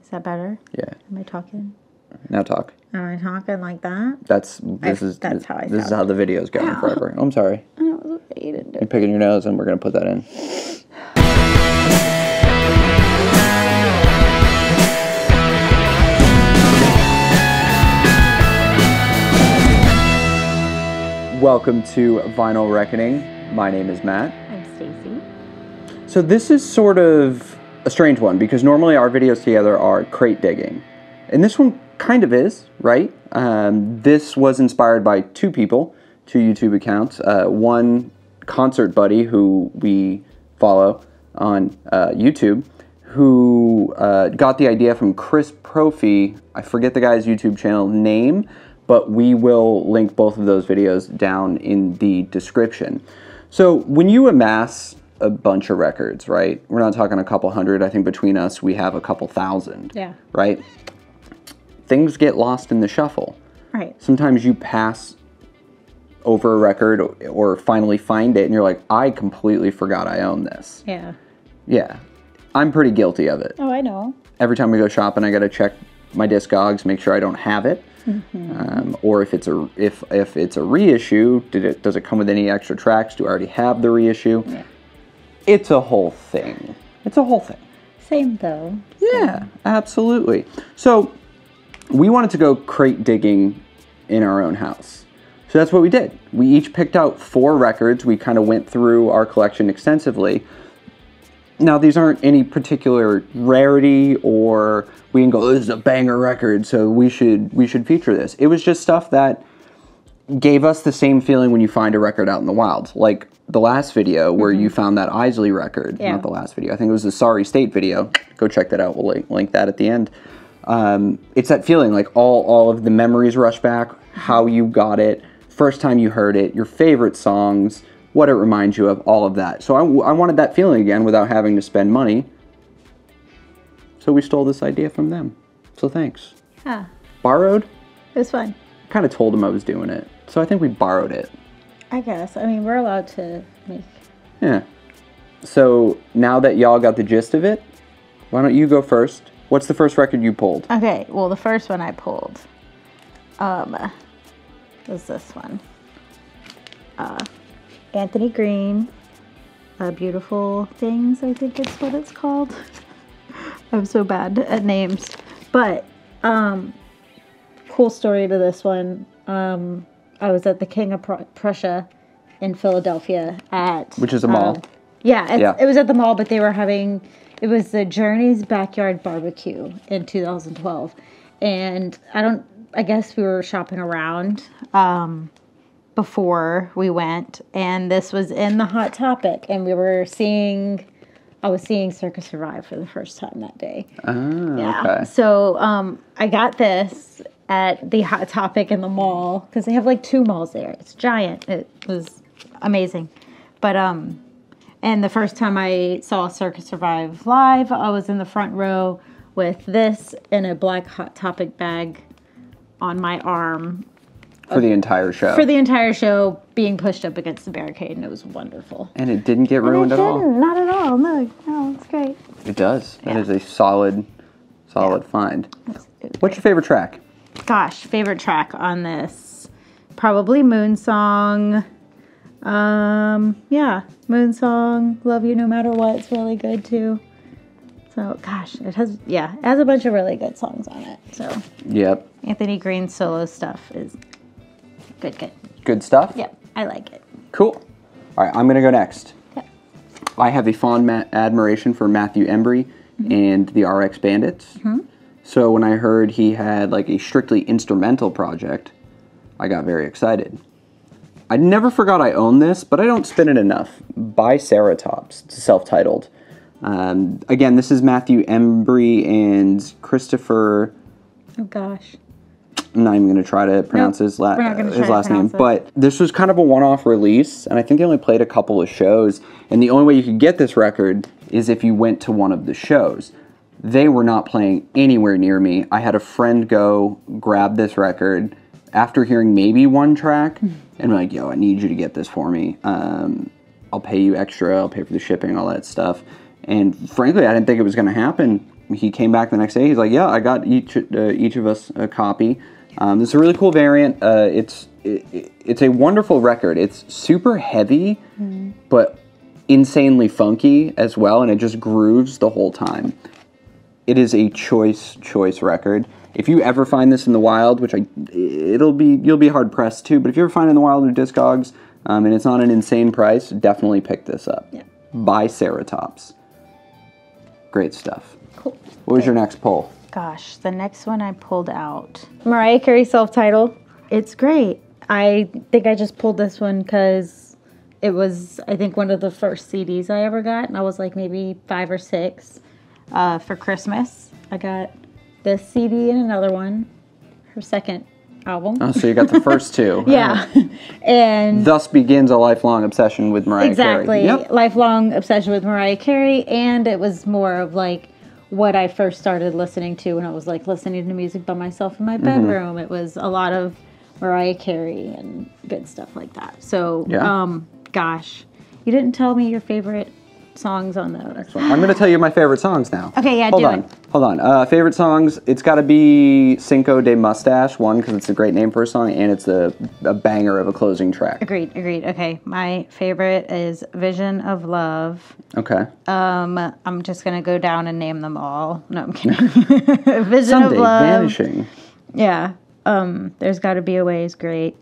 Is that better? Yeah. Am I talking? Now talk. Am I talking like that? That's how I This is how the video's going forever. Oh, I'm sorry. I don't know what you didn't do. You're picking your nose, and we're gonna put that in. Welcome to Vinyl Reckoning. My name is Matt. I'm Stacy. So this is sort of a strange one because normally our videos together are crate digging. And this one kind of is, right? This was inspired by two people, two YouTube accounts. One concert buddy who we follow on YouTube, who got the idea from Chris Profi. I forget the guy's YouTube channel name, but we will link both of those videos down in the description. So when you amass a bunch of records, right? We're not talking a couple hundred. I think between us, we have a couple thousand. Yeah. Right? Things get lost in the shuffle. Right. Sometimes you pass over a record or finally find it and you're like, I completely forgot I own this. Yeah. Yeah. I'm pretty guilty of it. Oh, I know. Every time we go shopping, I got to check my Discogs, make sure I don't have it. Mm-hmm. Or if it's a reissue, does it come with any extra tracks? Do I already have the reissue? Yeah. It's a whole thing. Same though. Yeah, absolutely. So we wanted to go crate digging in our own house. So that's what we did. We each picked out 4 records. We kind of went through our collection extensively. Now, these aren't any particular rarity or we can go, oh, this is a banger record, so we should feature this. It was just stuff that gave us the same feeling when you find a record out in the wild. Like the last video where you found that Isley record. Yeah. Not the last video. I think it was the Sorry State video. Go check that out. We'll link that at the end. It's that feeling, like all of the memories rush back, how you got it, first time you heard it, your favorite songs, what it reminds you of, all of that. So I wanted that feeling again without having to spend money. So we stole this idea from them. So thanks. Yeah. Borrowed? It was fun. Kind of told them I was doing it. So I think we borrowed it. I guess. I mean, we're allowed to make. Yeah. So now that y'all got the gist of it, why don't you go first? What's the first record you pulled? Okay, well, the first one I pulled was this one. Anthony Green, Beautiful Things, I think it's what it's called. I'm so bad at names. But, cool story to this one. I was at the King of Prussia in Philadelphia at... Which is a mall. It was at the mall, but they were having... It was the Journey's Backyard Barbecue in 2012. And I guess we were shopping around before we went. And this was in the Hot Topic. And I was seeing Circus Survive for the first time that day. Oh, yeah. Okay. So I got this at the Hot Topic in the mall. Because they have like 2 malls there. It's giant. It was amazing. But, and the first time I saw Circus Survive live, I was in the front row with this in a black Hot Topic bag on my arm. For the entire show. For the entire show, being pushed up against the barricade, and it was wonderful. And it didn't get ruined at all? Not at all. No, it's great. It does. That is a solid find. What's your favorite track? Gosh, favorite track on this? Probably Moonsong. Moonsong, Love You No Matter What, it's really good too. So, gosh, it has a bunch of really good songs on it. So, yep. Anthony Green's solo stuff is good. Good stuff? Yep, I like it. Cool. All right, I'm going to go next. Yep. I have a fond admiration for Matthew Embry and the RX Bandits. Mm-hmm. So when I heard he had like a strictly instrumental project, I got very excited. I never forgot I owned this, but I don't spin it enough. By Ceratops. It's self-titled. Again, this is Matthew Embry and Christopher... Oh, gosh. I'm not even going to try to pronounce his last name. But this was kind of a one-off release, and I think they only played a couple of shows. And the only way you could get this record is if you went to one of the shows. They were not playing anywhere near me. I had a friend go grab this record after hearing maybe one track, and like, yo, I need you to get this for me. I'll pay you extra. I'll pay for the shipping, all that stuff. And frankly, I didn't think it was going to happen. he came back the next day. He's like, yeah, I got each of us a copy. This is a really cool variant. It's a wonderful record. It's super heavy, but insanely funky as well, and it just grooves the whole time. It is a choice record. If you ever find this in the wild, which you'll be hard pressed to, but if you ever find it in the wild or Discogs, and it's not an insane price, definitely pick this up. Yeah. By Ceratops. Great stuff. Cool. What was your next poll? Gosh, the next one I pulled out. Mariah Carey self-titled. It's great. I think I just pulled this one because it was, I think, one of the first CDs I ever got. And I was like maybe 5 or 6 for Christmas. I got this CD and another one. Her second album. Oh, so you got the first two. Yeah. And thus begins a lifelong obsession with Mariah Carey. Exactly. Lifelong obsession with Mariah Carey. And it was more of like what I first started listening to when I was like listening to music by myself in my bedroom. It was a lot of Mariah Carey and good stuff like that. So, gosh, you didn't tell me your favorite songs on those. I'm going to tell you my favorite songs now. Okay, yeah, Hold on. Favorite songs, it's got to be Cinco de Mustache, one, because it's a great name for a song, and it's a banger of a closing track. Agreed. Okay, my favorite is Vision of Love. Okay. I'm just going to go down and name them all. No, I'm kidding. Vision Someday, of Love. Vanishing. Yeah. There's Gotta Be a Way is great.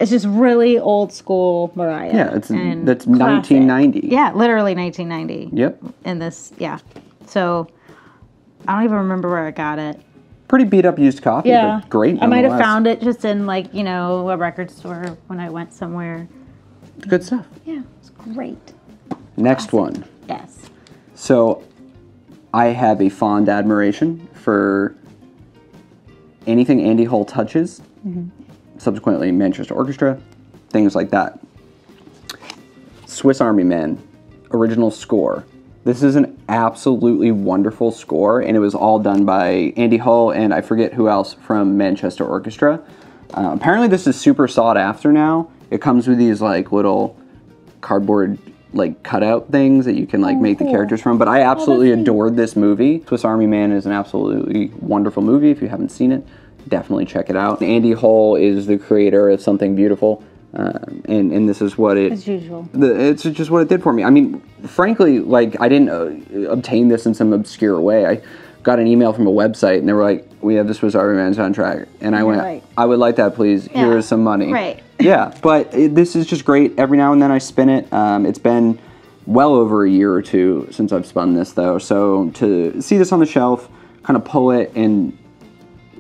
It's just really old school Mariah. Yeah, that's 1990. Yeah, literally 1990. Yep. In this, So, I don't even remember where I got it. Pretty beat up used copy, but great. I might have found it just in like, a record store when I went somewhere. Good stuff. Yeah, it's great. Next one. Yes. So, I have a fond admiration for anything Andy Hull touches. Subsequently, Manchester Orchestra, things like that. Swiss Army Man, original score. This is an absolutely wonderful score, and it was all done by Andy Hull and I forget who else from Manchester Orchestra. Apparently this is super sought after now. It comes with these like little cardboard like cutout things that you can like make the characters from, but I absolutely adored this movie. Swiss Army Man is an absolutely wonderful movie. If you haven't seen it, definitely check it out. Andy Hull is the creator of Something Beautiful, and this is what it... As usual. It's just what it did for me. I mean, frankly, like, I didn't obtain this in some obscure way. I got an email from a website, and they were like, we have the Swiss Army Man soundtrack. And I went, I would like that, please. Yeah. Here is some money. Right. Yeah, but this is just great. Every now and then I spin it. It's been well over a year or two since I've spun this, though. So to see this on the shelf, kind of pull it and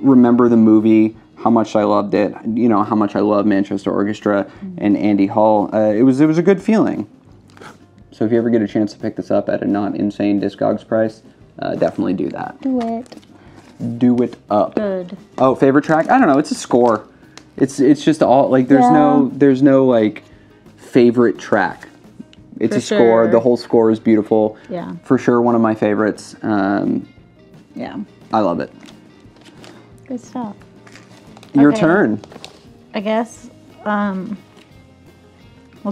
remember the movie, how much I loved it, how much I love Manchester Orchestra and Andy Hull. It was a good feeling. So if you ever get a chance to pick this up at a not insane Discogs price, definitely do that. Do it. Do it up. Good. Oh, favorite track? I don't know. It's a score. It's just all like there's no like favorite track. It's a score. The whole score is beautiful. Yeah. For sure, one of my favorites. Yeah. I love it. Good stuff. Your turn. I guess we'll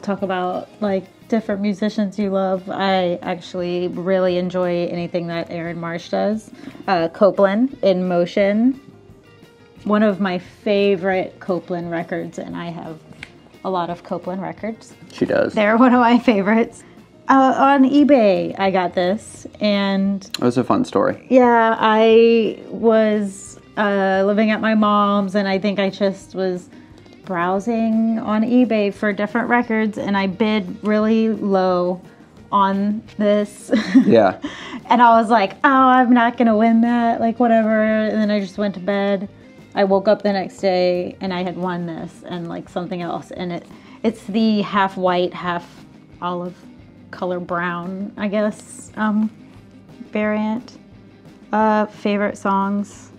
talk about like different musicians you love. I actually really enjoy anything that Aaron Marsh does. Copeland, In Motion. One of my favorite Copeland records, and I have a lot of Copeland records. She does. They're one of my favorites. On eBay, I got this, and... It was a fun story. Yeah, I was living at my mom's, and I think I just was browsing on eBay for different records, and I bid really low on this. Yeah. And I was like, oh, I'm not going to win that, like whatever. And then I just went to bed. I woke up the next day, and I had won this and like something else. And it's the half white, half olive color brown, I guess, variant. Favorite songs?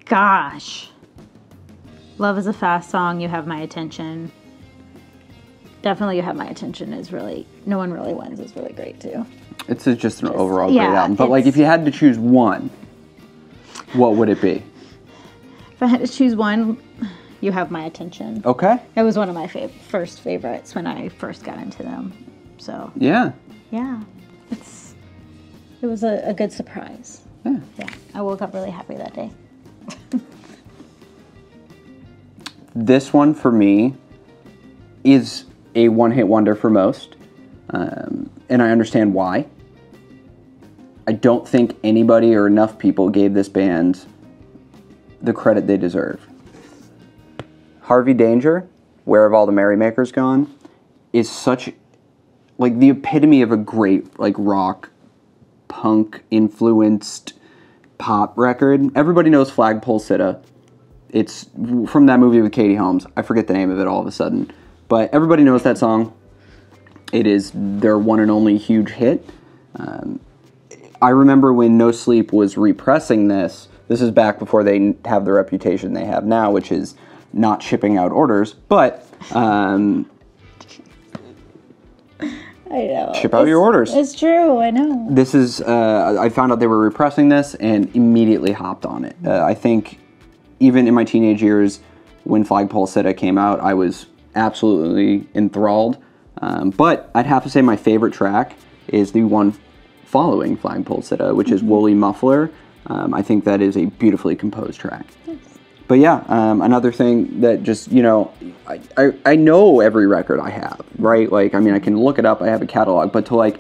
Gosh. Love is a Fast Song, You Have My Attention. Definitely You Have My Attention is really, No One Really Wins is really great too. It's just an overall great album. But like if you had to choose one, what would it be? If I had to choose one, You Have My Attention. Okay. It was one of my first favorites when I first got into them. So. Yeah. Yeah. It was a good surprise. Yeah. Yeah, I woke up really happy that day. This one for me is a one-hit wonder for most, and I understand why. I don't think anybody or enough people gave this band the credit they deserve. Harvey Danger, Where Have All the Merrymakers Gone, is such, like, the epitome of a great, like, rock, punk-influenced pop record. Everybody knows Flagpole Sitta. It's from that movie with Katie Holmes. I forget the name of it all of a sudden. But everybody knows that song. It is their one and only huge hit. I remember when No Sleep was repressing this. This is back before they have the reputation they have now, which is not shipping out orders. But I know. ship out your orders. It's true, I know. This is, I found out they were repressing this and immediately hopped on it. I think even in my teenage years, when Flagpole Sitta came out, I was absolutely enthralled. But I'd have to say my favorite track is the one following Flagpole Sitta, which is Woolly Muffler. I think that is a beautifully composed track. But yeah, another thing that just, you know, I know every record I have, right? Like, I mean, I can look it up, I have a catalog, but to, like,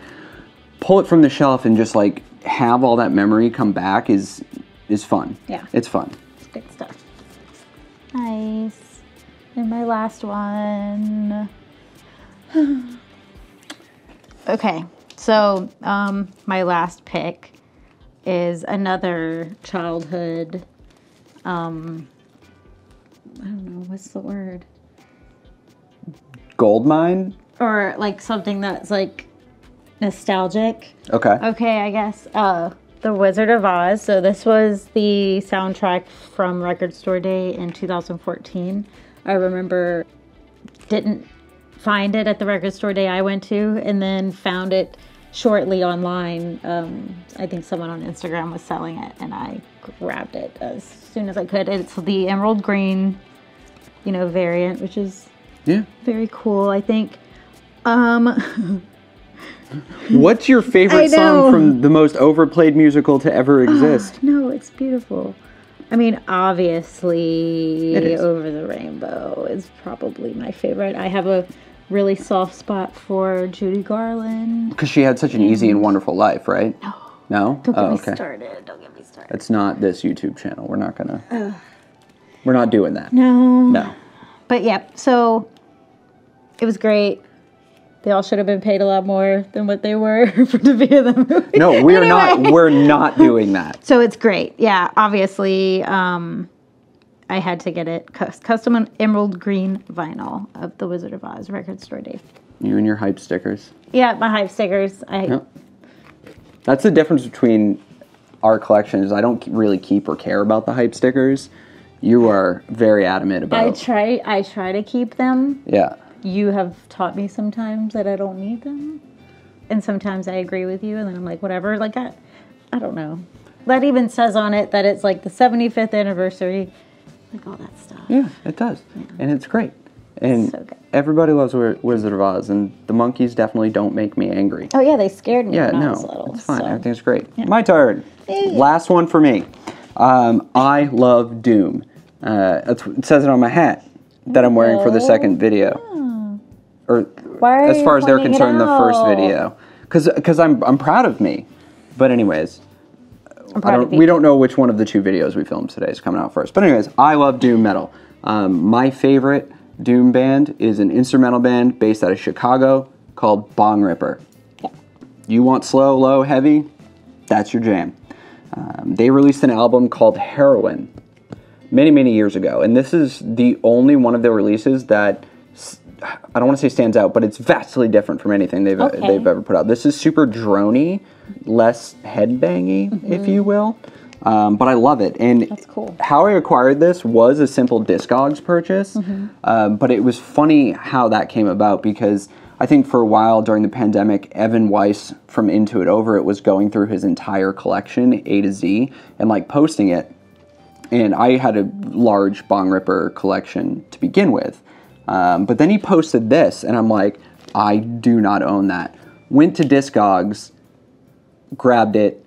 pull it from the shelf and just, like, have all that memory come back is fun. Yeah. It's fun. It's good stuff. Nice. And my last one. Okay, so my last pick is another childhood, I don't know, what's the word? Goldmine? Or like something that's like nostalgic. Okay. Okay, I guess. The Wizard of Oz. So this was the soundtrack from Record Store Day in 2014. I remember didn't find it at the Record Store Day I went to, and then found it shortly online. I think someone on Instagram was selling it, and I grabbed it as soon as I could. It's the emerald green, you know, variant, which is very cool, I think. What's your favorite song from the most overplayed musical to ever exist? No, it's beautiful. I mean, obviously, Over the Rainbow is probably my favorite. I have a really soft spot for Judy Garland. Because she had such an easy and wonderful life, right? No. No? Don't get me started. Don't get me started. It's not this YouTube channel. We're not gonna... We're not doing that. No. No. But yeah, so it was great. They all should have been paid a lot more than what they were to be in the movie. No, we're not. We're not doing that. So it's great. Yeah, obviously, I had to get it custom emerald green vinyl of the Wizard of Oz Record Store Day. You and your hype stickers. Yeah, my hype stickers. Yep. That's the difference between our collections. I don't really keep or care about the hype stickers. You are very adamant about. I try to keep them. Yeah. You have taught me sometimes that I don't need them. And sometimes I agree with you, and then I'm like, whatever. Like, I don't know. That even says on it that it's like the 75th anniversary. Like, all that stuff. Yeah, it does. Yeah. And it's great. And so good. Everybody loves Wizard of Oz, and the monkeys definitely don't make me angry. Oh, yeah, they scared me when I was no, little. it's fine. So. Everything's great. Yeah. My turn. Hey. Last one for me. I love Doom. It says it on my hat that I'm wearing for the second video. Or as far as they're concerned, the first video, because I'm proud of me. But anyways, we don't know which one of the two videos we filmed today is coming out first. But anyways, I love Doom metal. My favorite Doom band is an instrumental band based out of Chicago called Bong Ripper. Yeah. You want slow, low, heavy? That's your jam. They released an album called Heroin many, many years ago, and this is the only one of their releases that I don't want to say stands out, but it's vastly different from anything they've ever put out. This is super droney, less headbangy, if you will. But I love it. And that's cool. How I acquired this was a simple Discogs purchase. But it was funny how that came about, because I think for a while during the pandemic, Evan Weiss from Into It Over It was going through his entire collection, A to Z, and like posting it. And I had a large Bong Ripper collection to begin with. But then he posted this, and I'm like, I do not own that. Went to Discogs, grabbed it,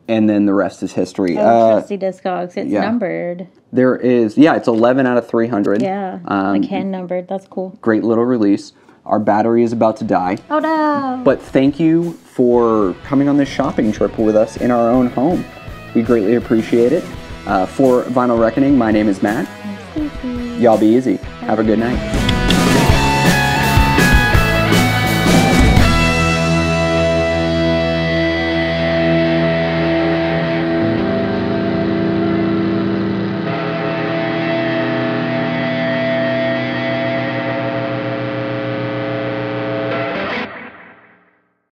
and then the rest is history. Trusty Discogs. It's yeah. numbered. There is, it's 11 out of 300. Yeah, like hand numbered. That's cool. Great little release. Our battery is about to die. Oh no! But thank you for coming on this shopping trip with us in our own home. We greatly appreciate it. For Vinyl Reckoning, my name is Matt. I'm Stacey. Y'all be easy. Have a good night.